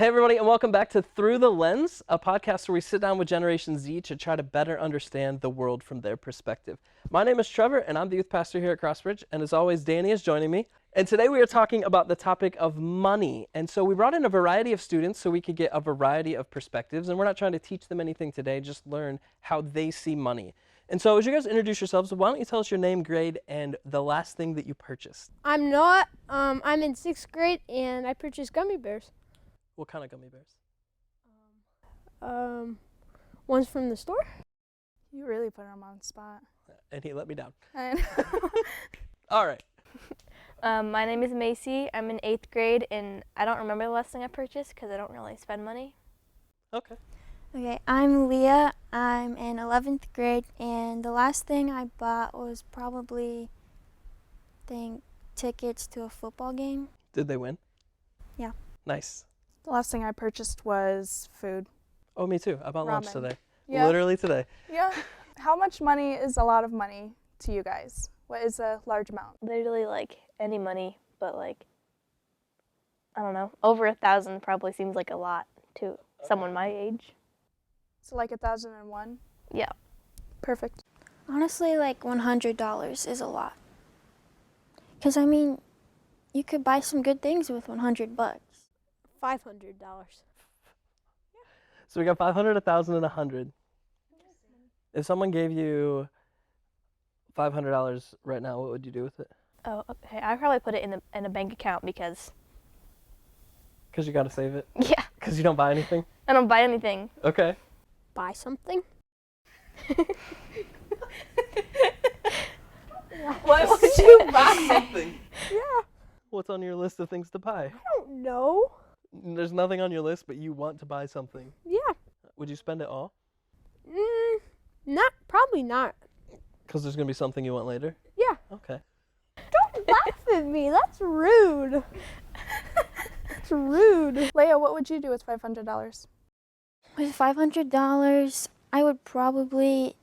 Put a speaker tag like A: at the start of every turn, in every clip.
A: Hey everybody, and welcome back to Through the LenZ, a podcast where we sit down with Generation Z to try to better understand the world from their perspective. My name is Trevor, and I'm the youth pastor here at Crossbridge, and as always, Danni is joining me. And today we are talking about the topic of money. And so we brought in a variety of students so we could get a variety of perspectives, and we're not trying to teach them anything today, just learn how they see money. And so as you guys introduce yourselves, why don't you tell us your name, grade, and the last thing that you purchased?
B: I'm Noah. I'm in 6th grade, and I purchased gummy bears.
A: What kind of gummy bears?
B: One's from the store.
C: You really put him on the spot.
A: And he let me down.
C: I know.
A: All right.
D: My name is Macy. I'm in 8th grade, and I don't remember the last thing I purchased because I don't really spend money.
A: Okay.
E: Okay, I'm Leah. I'm in 11th grade, and the last thing I bought was probably, tickets to a football game.
A: Did they win?
E: Yeah.
A: Nice.
C: The last thing I purchased was food.
A: Oh, me too. I bought lunch
C: Ramen.
A: today.
C: Yeah.
A: Literally today.
C: Yeah. How much money is a lot of money to you guys? What is a large amount?
D: Literally, any money, but I don't know. Over 1,000 probably seems like a lot to someone my age.
C: So like 1,001?
D: Yeah.
C: Perfect.
E: Honestly, $100 is a lot. Because, you could buy some good things with $100.
B: $500.
A: So we got 500, 1,000, and 100. If someone gave you $500 right now, what would you do with it?
D: Oh, okay. I'd probably put it in a bank account because,
A: Because you got to save it?
D: yeah,
A: Because you don't buy anything?
D: I don't buy anything.
A: Okay.
B: Buy something?
C: What would you buy?
A: Something.
B: Yeah.
A: What's on your list of things to buy?
B: I don't know.
A: There's nothing on your list, but you want to buy something.
B: Yeah.
A: Would you spend it all?
B: Probably not.
A: Because there's going to be something you want later?
B: Yeah.
A: Okay.
B: Don't laugh at me. That's rude. That's rude.
C: Leah, what would you do with $500?
E: With $500, I would probably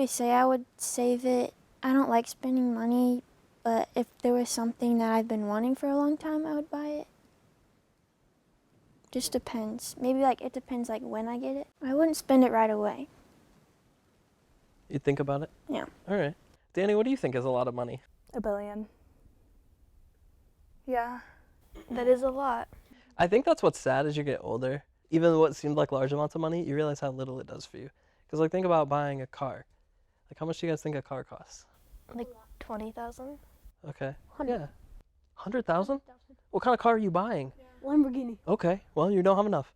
E: say I would save it. I don't like spending money, but if there was something that I've been wanting for a long time, I would buy it. Just depends. Maybe it depends when I get it. I wouldn't spend it right away.
A: You think about it?
E: Yeah.
A: All right. Danni, what do you think is a lot of money?
C: $1 billion. Yeah.
D: That is a lot.
A: I think that's what's sad as you get older. Even what seemed like large amounts of money, you realize how little it does for you. Because think about buying a car. How much do you guys think a car costs?
D: 20,000.
A: Okay.
B: 100.
A: Yeah. 100,000? What kind of car are you buying?
B: Lamborghini.
A: Okay. Well, you don't have enough.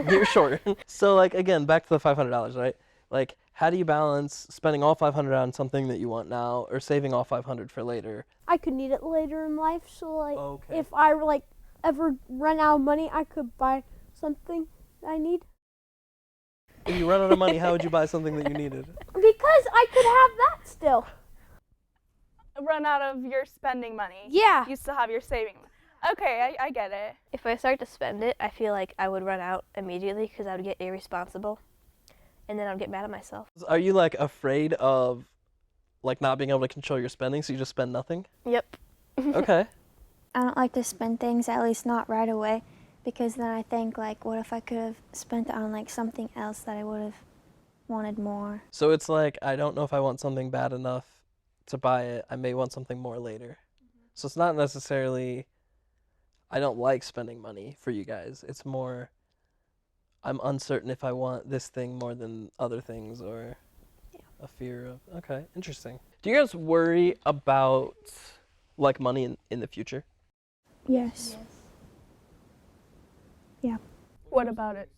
A: You're short. So again, back to the $500, right? How do you balance spending all $500 on something that you want now or saving all $500 for later?
B: I could need it later in life, so
A: Okay.
B: if I ever run out of money, I could buy something I need.
A: If you run out of money, how would you buy something that you needed?
B: Because I could have that still.
C: Run out of your spending money.
B: Yeah.
C: You still have your saving. Okay, I get it.
D: If I start to spend it, I feel like I would run out immediately because I would get irresponsible, and then I'd get mad at myself.
A: Are you afraid of not being able to control your spending, so you just spend nothing?
D: Yep.
A: Okay.
E: I don't like to spend things, at least not right away, because then I think, what if I could have spent it on, something else that I would have wanted more.
A: So it's I don't know if I want something bad enough to buy it. I may want something more later. So it's not necessarily I don't like spending money for you guys. It's more I'm uncertain if I want this thing more than other things or a fear of. Okay, interesting. Do you guys worry about money in the future?
E: Yes. Yeah.
C: What about it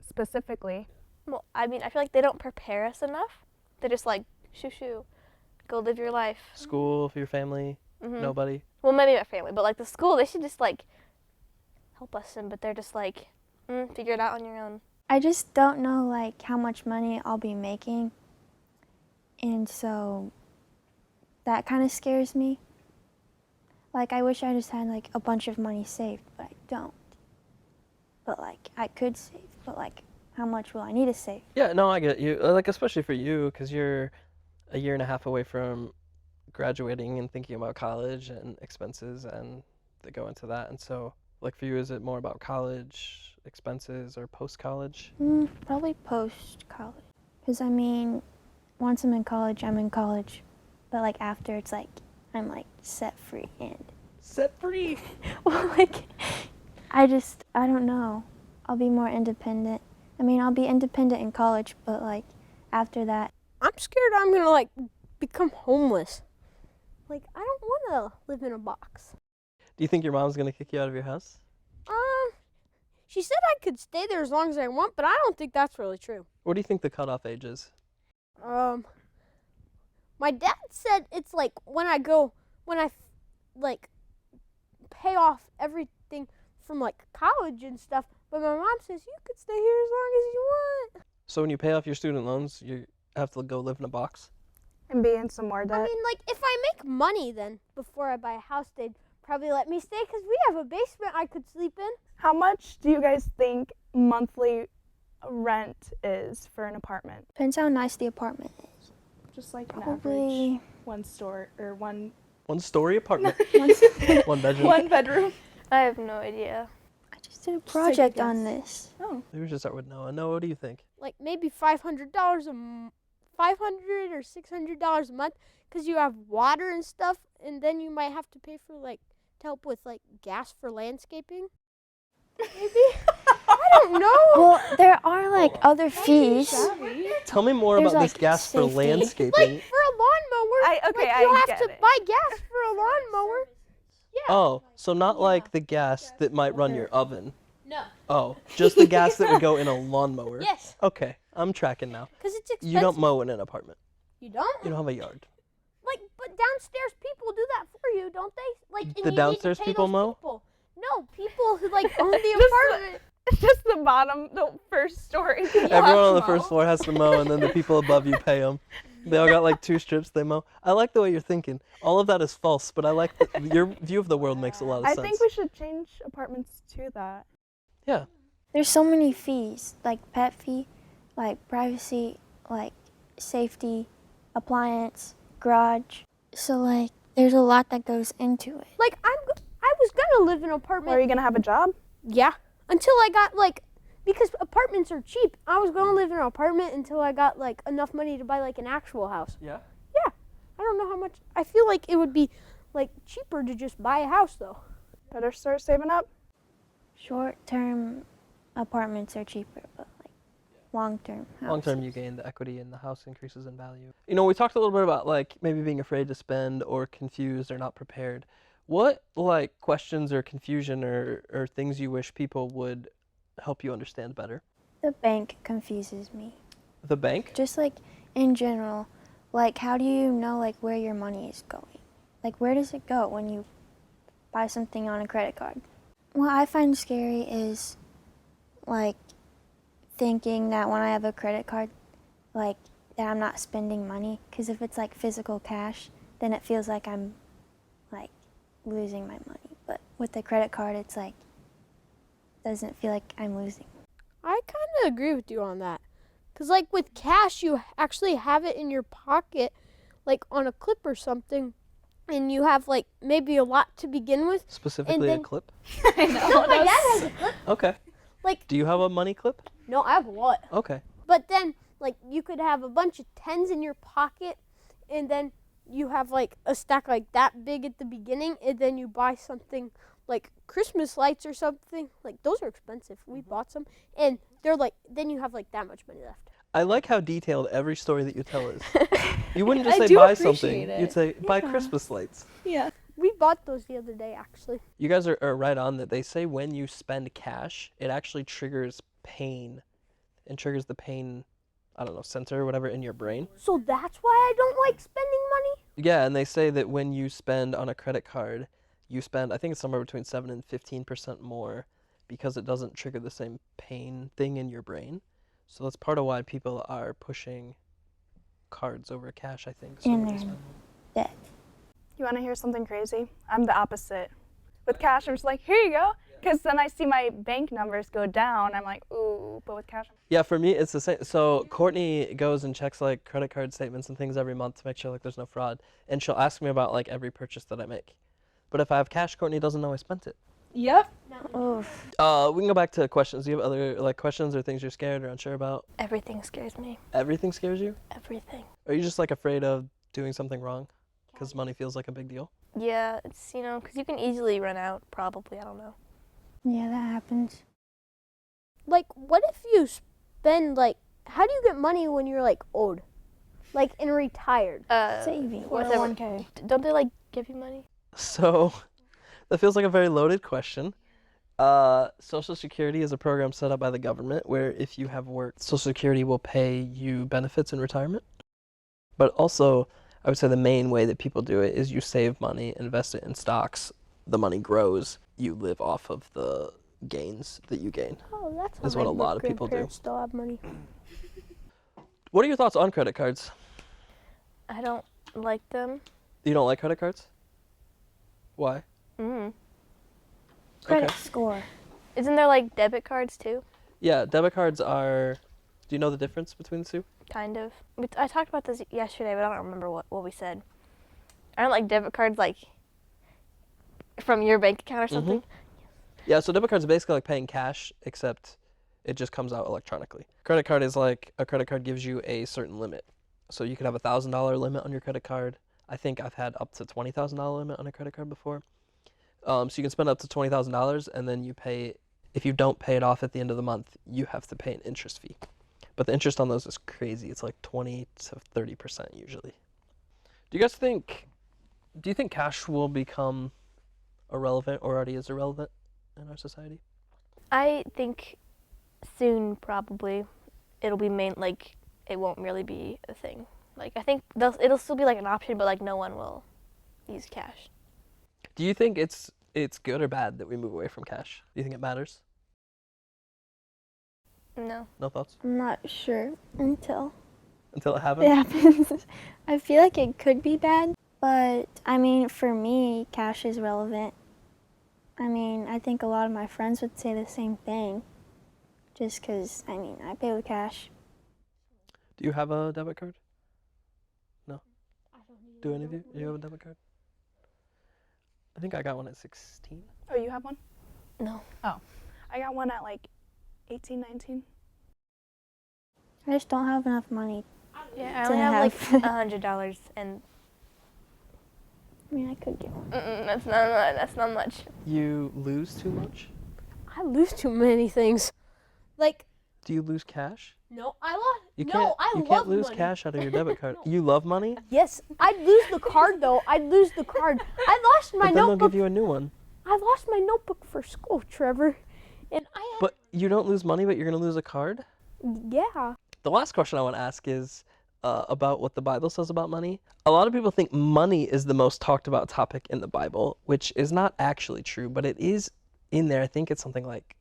C: specifically?
D: Well, I feel like they don't prepare us enough. They're just shoo, go live your life.
A: School for your family?
D: Mm-hmm.
A: Nobody?
D: Well, maybe my family, but the school, they should just help us in, but they're just figure it out on your own.
E: I just don't know how much money I'll be making, and so that kind of scares me. I wish I just had a bunch of money saved, but I don't. But I could save, but how much will I need to save?
A: Yeah, no, I get you. Especially for you, because you're a year and a half away from graduating and thinking about college and expenses and that go into that. And so Like for you, is it more about college expenses or post-college?
E: Probably post-college. Because, I mean, once I'm in college, I'm in college. But, like, after, it's like, I'm, like, set free and...
A: Set free!
E: Well, like, I don't know. I'll be more independent. I mean, I'll be independent in college, but, like, after that...
B: I'm scared I'm gonna like become homeless. Like I don't want to live in a box.
A: Do you think your mom's gonna kick you out of your house?
B: She said I could stay there as long as I want, but I don't think that's really true.
A: What do you think the cutoff age is?
B: My dad said it's like when I like pay off everything from like college and stuff, but my mom says you could stay here as long as you want.
A: So when you pay off your student loans, you have to go live in a box?
C: And be in some more debt.
B: I mean, like if I make money then before I buy a house, they'd probably let me stay because we have a basement I could sleep in.
C: How much do you guys think monthly rent is for an apartment?
E: Depends how nice the apartment is.
C: Just like an average
E: Probably...
C: one
A: One-story apartment. One bedroom.
C: one bedroom.
D: I have no idea.
E: I just did a
C: take a
E: project on
C: guess.
E: this.
C: Oh.
A: Maybe we should start with Noah. Noah, what do you think?
B: Like maybe $500 $500 or $600 a month because you have water and stuff, and then you might have to pay for like to help with like gas for landscaping. Maybe I don't know.
E: Well, there are like other fees.
A: Tell me more
E: There's,
A: about this
E: like,
A: gas for
E: safety.
A: landscaping.
B: Like for a lawnmower, like you have to buy gas for a lawnmower. Yeah.
A: Oh, so not like the gas that might run your oven.
B: No.
A: Oh, just the gas that would go in a lawnmower.
B: Yes.
A: Okay, I'm tracking now.
B: Because it's expensive.
A: You don't mow in an apartment.
B: You don't?
A: You don't have a yard.
B: Like, but downstairs people do that for you, don't they? Like, and
A: The
B: you need to
A: downstairs
B: pay
A: people
B: those
A: mow?
B: people. No, people who like own the
C: Just
B: apartment.
C: Just the bottom, the first story.
A: Everyone on the first floor has to mow, and then the people above you pay them. They all got like 2 strips they mow. I like the way you're thinking. All of that is false, but I like your view of the world makes a lot of
C: I
A: sense.
C: think we should change apartments to that.
A: Yeah.
E: There's so many fees, like pet fee, like privacy, like safety, appliance, garage. So like there's a lot that goes into it.
B: Like, I was gonna live in an apartment.
C: Are you gonna have a job?
B: Yeah. Until I got like, because apartments are cheap. I was gonna live in an apartment until I got like enough money to buy like an actual house.
A: Yeah?
B: Yeah. I don't know how much. I feel like it would be like cheaper to just buy a house though.
C: Better start saving up.
E: Short-term apartments are cheaper, but like long-term houses.
A: Long term, you gain the equity and the house increases in value. You know, we talked a little bit about like maybe being afraid to spend or confused or not prepared. What like questions or confusion or things you wish people would help you understand better?
E: The bank confuses me.
A: The bank?
E: Just like in general, like how do you know like where your money is going? Like where does it go when you buy something on a credit card? What I find scary is like thinking that when I have a credit card, like that I'm not spending money. Because if it's like physical cash, then it feels like I'm like losing my money. But with the credit card, it's like doesn't feel like I'm losing.
B: I kind of agree with you on that. Because, like, with cash, you actually have it in your pocket, like, on a clip or something, and you have, like, maybe a lot to begin with.
A: Specifically
B: then-
A: a clip?
C: I know.
B: No, my dad has a clip.
A: Okay.
B: Like,
A: Do you have a money clip?
B: no, I have a lot.
A: Okay.
B: But then, like, you could have a bunch of tens in your pocket, and then you have, like, a stack, like, that big at the beginning, and then you buy something like Christmas lights or something. Like, those are expensive. We bought some, and they're, like, then you have, like, that much money left.
A: I like how detailed every story that you tell is. You wouldn't just
C: I
A: say
C: do
A: buy
C: appreciate
A: something.
C: it.
A: You'd say buy Christmas lights.
C: Yeah.
B: We bought those the other day, actually.
A: You guys are right on that. They say when you spend cash, it actually triggers pain and triggers the pain, I don't know, center or whatever in your brain.
B: So that's why I don't like spending money?
A: Yeah, and they say that when you spend on a credit card, you spend, I think it's somewhere between 7 and 15% more because it doesn't trigger the same pain thing in your brain. So that's part of why people are pushing cards over cash, I think. So
E: And
A: that they
E: they're
A: spend more.
E: debt.
C: You want to hear something crazy? I'm the opposite. With cash, I'm just like, here you go. Because then I see my bank numbers go down. I'm like, ooh. But with cash,
A: Yeah, for me, it's the same. So Courtney goes and checks like credit card statements and things every month to make sure like there's no fraud. And she'll ask me about like every purchase that I make. But if I have cash, Courtney doesn't know I spent it.
C: Yep.
E: Oof.
A: We can go back to questions. Do you have other like questions or things you're scared or unsure about?
D: Everything scares me.
A: Everything scares you?
D: Everything.
A: Are you just like afraid of doing something wrong because money feels like a big deal?
D: Yeah, it's, because you can easily run out, probably, I don't know.
E: Yeah, that happens.
B: Like, what if you spend, like, how do you get money when you're, like, old? Like, and retired?
E: Saving.
D: Whatever.
C: 401k.
D: Don't they, like, give you money?
A: So that feels like a very loaded question. Social Security is a program set up by the government where if you have worked, Social Security will pay you benefits in retirement. But also, I would say the main way that people do it is you save money, invest it in stocks, the money grows, you live off of the gains that you gain.
B: Oh, that's how
A: Is what
B: my
A: a lot of people do.
B: grandparents still have money.
A: What are your thoughts on credit cards?
D: I don't like them.
A: You don't like credit cards? Why?
E: Credit
A: Okay.
E: score.
D: Isn't there, like, debit cards, too?
A: Yeah, debit cards are. Do you know the difference between the two?
D: Kind of. I talked about this yesterday, but I don't remember what we said. Aren't, like, debit cards, like, from your bank account or something?
A: Yeah, so debit cards are basically like paying cash, except it just comes out electronically. Credit card is like a credit card gives you a certain limit. So you could have $1,000 limit on your credit card. I think I've had up to $20,000 limit on a credit card before. So you can spend up to $20,000 and then you pay, if you don't pay it off at the end of the month, you have to pay an interest fee. But the interest on those is crazy. It's like 20 to 30% usually. Do you think cash will become irrelevant or already is irrelevant in our society?
D: I think soon, probably, it'll be it won't really be a thing. Like, I think it'll still be, like, an option, but, like, no one will use cash.
A: Do you think it's good or bad that we move away from cash? Do you think it matters?
D: No.
A: No thoughts?
E: I'm not sure until
A: Until it
E: it
A: happens?
E: happens. I feel like it could be bad, but I mean, for me, cash is relevant. I mean, I think a lot of my friends would say the same thing. Just because, I mean, I pay with cash.
A: Do you have a debit card? No? Do any of you? Do you have a debit card? I think I got one at 16.
C: Oh, you have one?
D: No.
C: I got one at like 18, 19.
E: I just don't have enough money.
D: Yeah, I
E: To
D: only have, like,
E: have.
D: $100, and
E: I mean, I could get one.
D: that's not much.
A: You lose too much?
B: I lose too many things. Like,
A: Do you lose cash?
B: no, I lost.
A: You
B: no,
A: can't,
B: I
A: you
B: love
A: can't lose
B: money.
A: cash out of your debit card. You love money?
B: Yes, I'd lose the card though. I'd lose the card. I lost my
A: But then they'll
B: notebook.
A: give you a new one.
B: I lost my notebook for school, Trevor, and I had.
A: But you don't lose money, but you're going to lose a card?
B: Yeah.
A: The last question I want to ask is about what the Bible says about money. A lot of people think money is the most talked about topic in the Bible, which is not actually true, but it is in there. I think it's something like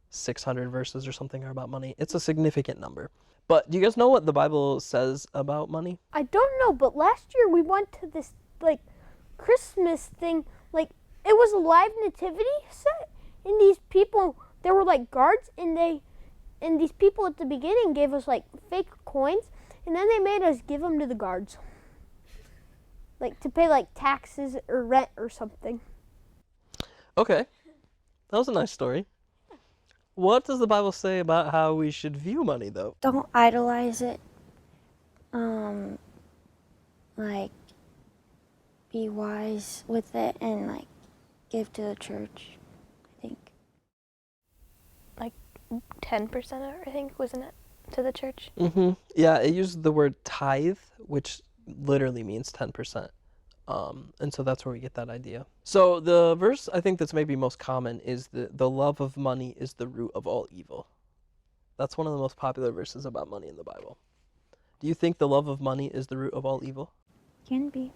A: 600 verses or something are about money. It's a significant number. But do you guys know what the Bible says about money?
B: I don't know, but last year we went to this like Christmas thing. Like it was a live nativity set, and these people, there were like guards, and these people at the beginning gave us like fake coins, and then they made us give them to the guards, like to pay like taxes or rent or something.
A: Okay, that was a nice story. What does the Bible say about how we should view money, though?
E: Don't idolize it. Like, be wise with it and, like, give to the church, I think.
D: 10% of it, I think, wasn't it, to the church?
A: Mm-hmm. Yeah, it uses the word tithe, which literally means 10%. And so that's where we get that idea. So the verse I think that's maybe most common is the love of money is the root of all evil. That's one of the most popular verses about money in the Bible. Do you think the love of money is the root of all evil?
E: Can be.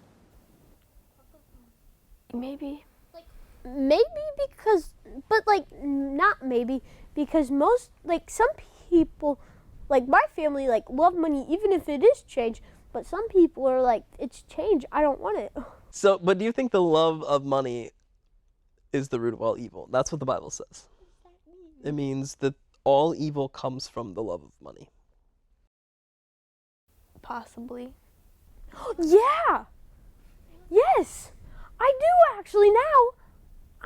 D: Maybe.
B: Maybe because, but like not maybe because most like some people, like my family, like love money even if it is change. But some people are like, it's change. I don't want it.
A: So, but do you think the love of money is the root of all evil? That's what the Bible says. It means that all evil comes from the love of money.
D: Possibly.
B: Yeah. Yes. I do actually now.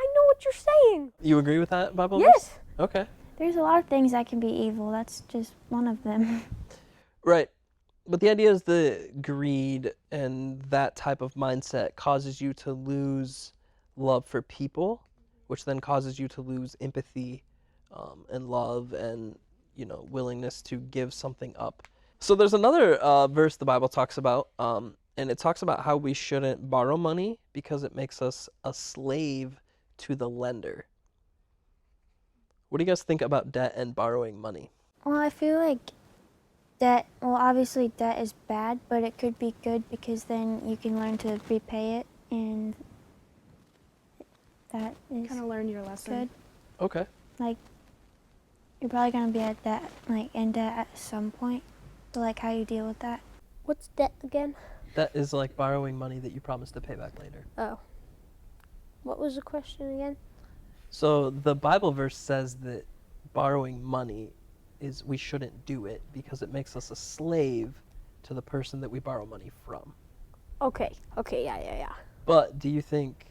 B: I know what you're saying.
A: You agree with that Bible verse?
B: Yes.
A: Okay.
E: There's a lot of things that can be evil. That's just one of them.
A: Right. But the idea is the greed and that type of mindset causes you to lose love for people, which then causes you to lose empathy and love and, willingness to give something up. So there's another verse the Bible talks about, and it talks about how we shouldn't borrow money because it makes us a slave to the lender. What do you guys think about debt and borrowing money?
E: Well, I feel like debt, obviously debt is bad, but it could be good because then you can learn to repay it, and that is
C: Kind of learn your lesson.
E: good.
A: Okay.
E: Like, you're probably going to be at that, in debt at some point, but how you deal with that.
B: What's debt again?
A: That is like borrowing money that you promise to pay back later.
B: Oh. What was the question again?
A: So the Bible verse says that borrowing money is we shouldn't do it because it makes us a slave to the person that we borrow money from.
B: Okay, yeah.
A: But do you think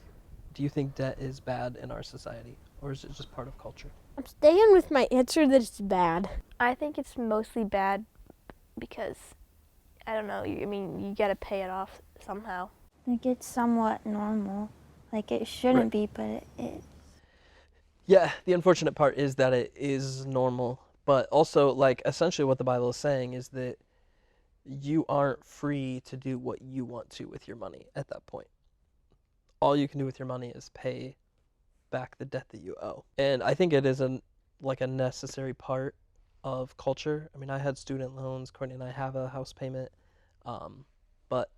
A: debt is bad in our society, or is it just part of culture?
B: I'm staying with my answer that it's bad.
D: I think it's mostly bad because, I don't know, you gotta pay it off somehow.
E: It's somewhat normal. It shouldn't be, but it
A: Yeah, the unfortunate part is that it is normal, but also essentially what the Bible is saying is that you aren't free to do what you want to with your money at that point. All you can do with your money is pay back the debt that you owe. And I think it is a necessary part of culture. I mean, I had student loans, Courtney and I have a house payment, but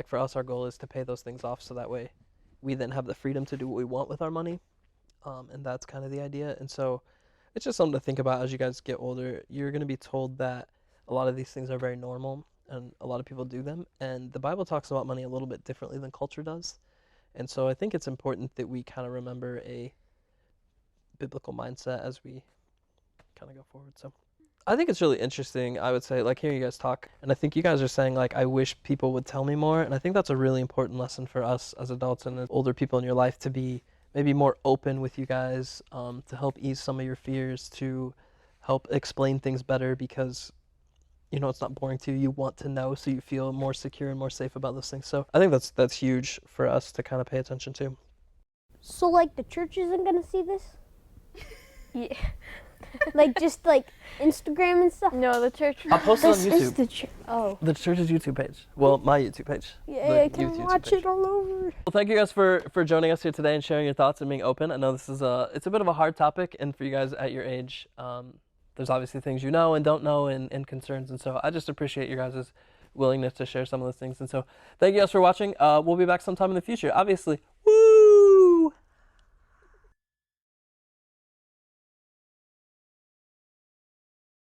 A: for us, our goal is to pay those things off so that way we then have the freedom to do what we want with our money. And that's kind of the idea. And so it's just something to think about as you guys get older. You're going to be told that a lot of these things are very normal and a lot of people do them. And the Bible talks about money a little bit differently than culture does. And so I think it's important that we kind of remember a biblical mindset as we kind of go forward. So I think it's really interesting, I would say, hearing you guys talk. And I think you guys are saying, I wish people would tell me more. And I think that's a really important lesson for us as adults and as older people in your life to be maybe more open with you guys, to help ease some of your fears, to help explain things better because, it's not boring to you. You want to know so you feel more secure and more safe about those things. So I think that's huge for us to kind of pay attention to.
B: So, the church isn't going to see this?
D: Yeah.
B: Just Instagram and stuff?
D: No, the church.
A: I'll post it on
E: this
A: YouTube.
E: is the church.
B: Oh.
A: The church's YouTube page. Well, my YouTube page.
B: Yeah,
A: The
B: I can
A: youth YouTube
B: watch
A: page.
B: it all over.
A: Well, thank you guys for joining us here today and sharing your thoughts and being open. I know this is it's a bit of a hard topic, and for you guys at your age, there's obviously things you know and don't know and concerns, and so I just appreciate your guys' willingness to share some of those things. And so thank you guys for watching. We'll be back sometime in the future, obviously. Woo!